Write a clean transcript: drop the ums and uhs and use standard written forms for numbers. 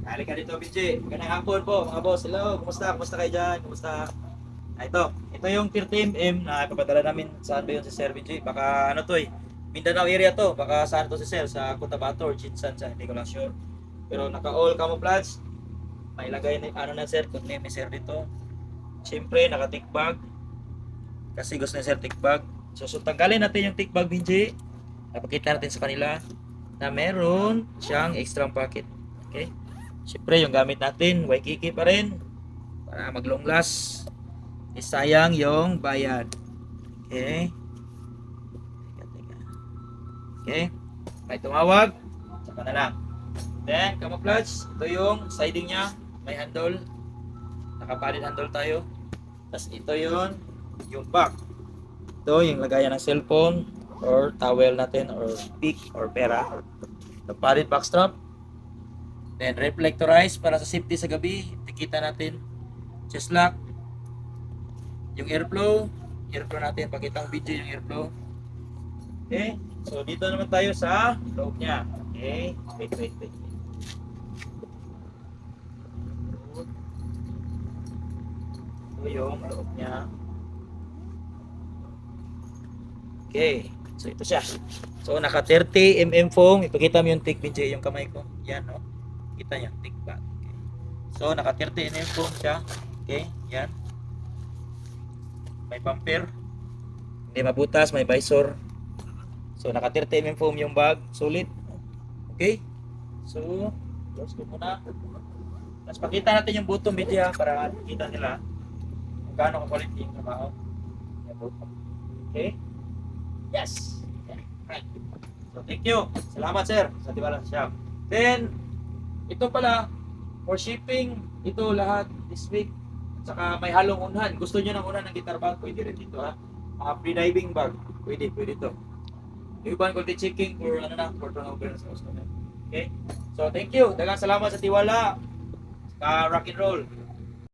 Halika dito, BJ. Magandang hapon po, mga boss. Hello, kumusta? Kumusta kayo dyan? Kumusta? Ito yung 30mm na ipapadala namin. Saan ba yun si Sir BJ? Baka ano to eh. Mindanao area to. Baka saan to si Sir? Sa Cotabato or Jinsan sa hindi ko lang sure. Pero naka all camouflage. May lagay na ano na Sir, kung name ni Sir dito. Siyempre, naka tick bag. Kasi gusto ni Sir tick bag. So tanggalin natin yung tick bag BJ. Napakita natin sa kanila na meron siyang extra pocket. Okay? Siyempre, yung gamit natin, Waikiki pa rin. Para mag long last. Sayang yung bayad. Okay? Teka. Okay? May tumawag. Saka na lang. Then, camouflage. Ito yung siding niya. May handle. Nakapalit handle tayo. Tapos ito yung back. Ito yung lagayan ng cellphone or towel natin or pick or pera. Nakapalit backstrap. Then, reflectorize para sa safety sa gabi. Tikita natin. Chest lock. Yung airflow natin, pakita ang video yung airflow. Okay, so dito naman tayo sa loob niya. Okay, wait. Ito yung loob niya. Okay, so ito siya. So naka 30mm foam, ipakita mo yung thick BJ, yung kamay ko. Yan, no? Kita niyo, thick ba? Okay. So naka 30mm foam siya. Okay, yan. May bumper, hindi mabutas, may visor. So naka 30mm foam yung bag, solid. Okay, so close ko muna. Tapos pakita natin yung bottom video para makita nila kung gaano ka-quality yung trabaho. Yung bottom. Okay, yes. Right. So thank you, salamat sir sa tiwala sa shop. Then ito pala for shipping, ito lahat this week. Saka may halong unahan. Gusto niyo ng unahan ng guitar bag? Pwede rin dito ha. Free-diving bag. Pwede ito. Yung ibang quality checking for ano na, for turnover sa customer. Okay? So thank you. Daghang salamat sa tiwala. Rock and roll.